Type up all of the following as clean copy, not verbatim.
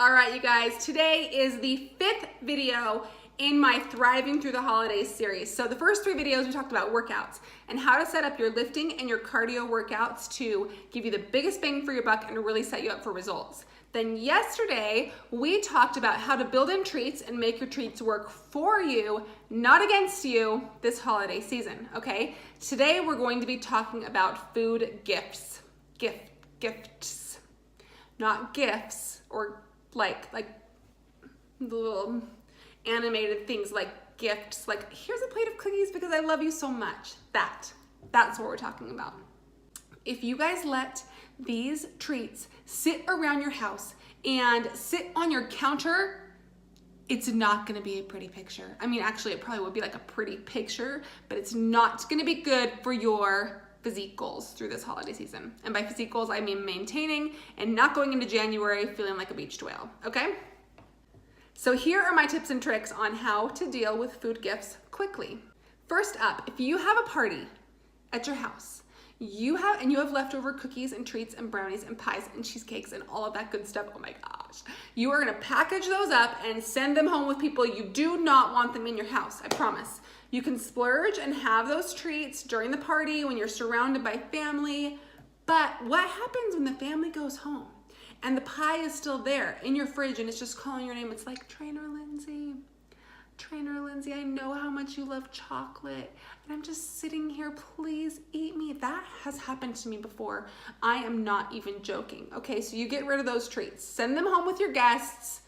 All right, you guys, today is the 5th video in my Thriving Through the Holidays series. So the first 3 videos we talked about workouts and how to set up your lifting and your cardio workouts to give you the biggest bang for your buck and really set you up for results. Then yesterday, we talked about how to build in treats and make your treats work for you, not against you, this holiday season, okay? Today, we're going to be talking about food gifts. Gifts. Not gifts or like the little animated things like gifts, like here's a plate of cookies because I love you so much. That's what we're talking about. If you guys let these treats sit around your house and sit on your counter, it's not gonna be a pretty picture. I mean, actually it probably would be like a pretty picture, but it's not gonna be good for your physique goals through this holiday season. And by physique goals, I mean maintaining and not going into January feeling like a beached whale, okay? So here are my tips and tricks on how to deal with food gifts quickly. First up, if you have a party at your house, you have leftover cookies and treats and brownies and pies and cheesecakes and all of that good stuff, oh my gosh. You are gonna package those up and send them home with people. You do not want them in your house, I promise. You can splurge and have those treats during the party when you're surrounded by family, but what happens when the family goes home and the pie is still there in your fridge and it's just calling your name? It's like, Trainer Lindsey, I know how much you love chocolate and I'm just sitting here, please eat me. That has happened to me before. I am not even joking. Okay, so you get rid of those treats. Send them home with your guests.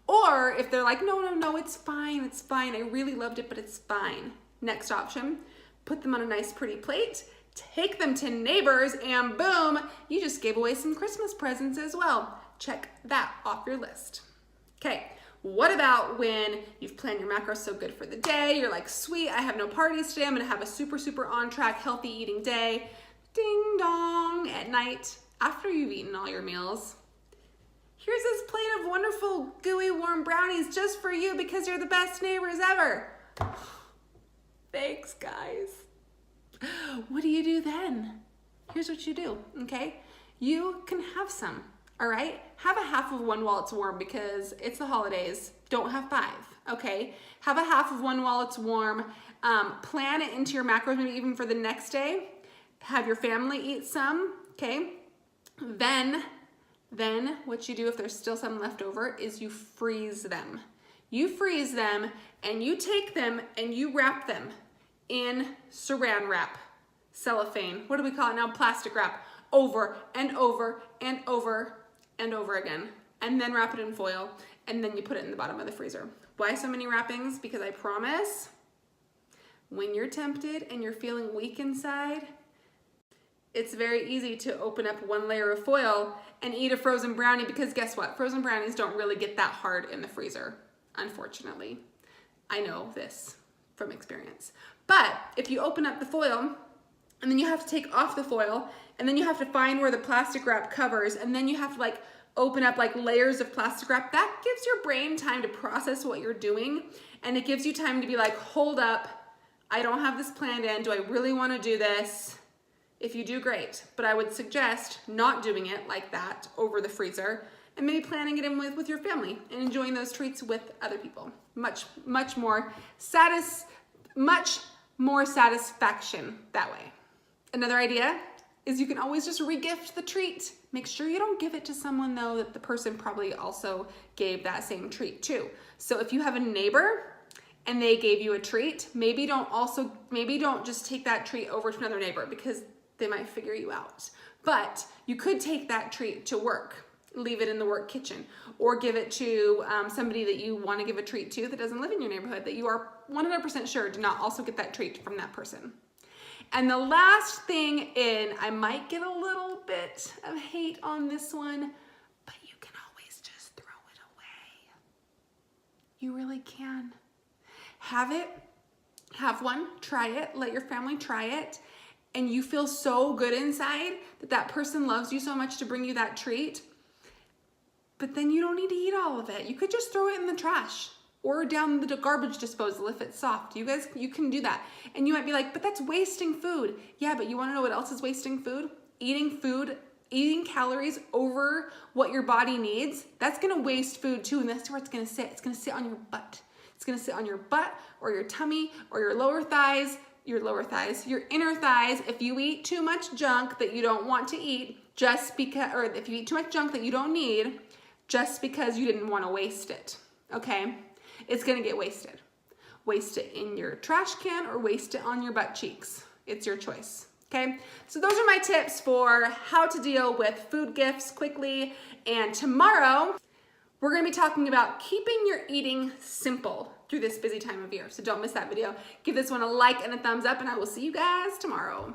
Or if they're like, no, it's fine. I really loved it, but it's fine. Next option, put them on a nice pretty plate, take them to neighbors, and boom, you just gave away some Christmas presents as well. Check that off your list. Okay, what about when you've planned your macros so good for the day, you're like, sweet, I have no parties today, I'm gonna have a super on track, healthy eating day. Ding dong, at night, after you've eaten all your meals, here's this plate of wonderful, gooey, warm brownies just for you because you're the best neighbors ever. Thanks, guys. What do you do then? Here's what you do, okay? You can have some, all right? Have a half of one while it's warm because it's the holidays. Don't have 5, okay? Have a half of one while it's warm. Plan it into your macros, maybe even for the next day. Have your family eat some, okay? Then what you do if there's still some left over is you freeze them. You freeze them and you take them and you wrap them in saran wrap, cellophane, what do we call it now? Plastic wrap, over and over and over and over again. And then wrap it in foil and then you put it in the bottom of the freezer. Why so many wrappings? Because I promise when you're tempted and you're feeling weak inside, it's very easy to open up one layer of foil and eat a frozen brownie because guess what? Frozen brownies don't really get that hard in the freezer, unfortunately. I know this from experience. But if you open up the foil and then you have to take off the foil and then you have to find where the plastic wrap covers and then you have to like open up like layers of plastic wrap, that gives your brain time to process what you're doing and it gives you time to be like, hold up, I don't have this planned in. Do I really want to do this? If you do, great, but I would suggest not doing it like that over the freezer and maybe planning it in with your family and enjoying those treats with other people. Much more satisfaction that way. Another idea is you can always just re-gift the treat. Make sure you don't give it to someone though that the person probably also gave that same treat to. So if you have a neighbor and they gave you a treat, maybe don't just take that treat over to another neighbor because they might figure you out. But you could take that treat to work, leave it in the work kitchen, or give it to somebody that you want to give a treat to that doesn't live in your neighborhood that you are 100% sure did not also get that treat from that person. And the last thing I might get a little bit of hate on this one, but you can always just throw it away. You really can. Have one, try it, let your family try it, and you feel so good inside that that person loves you so much to bring you that treat, but then you don't need to eat all of it. You could just throw it in the trash or down the garbage disposal if it's soft. You guys, you can do that. And you might be like, but that's wasting food. Yeah, but you wanna know what else is wasting food? Eating food eating calories over what your body needs, that's gonna waste food too, and that's where it's gonna sit. It's gonna sit on your butt. It's gonna sit on your butt or your tummy or your lower thighs, your inner thighs. If you eat too much junk that you don't want to eat, just because, or if you eat too much junk that you don't need, just because you didn't want to waste it, okay? It's gonna get wasted. Waste it in your trash can or waste it on your butt cheeks. It's your choice, okay? So those are my tips for how to deal with food gifts quickly. And tomorrow, we're gonna be talking about keeping your eating simple through this busy time of year. So don't miss that video. Give this one a like and a thumbs up, and I will see you guys tomorrow.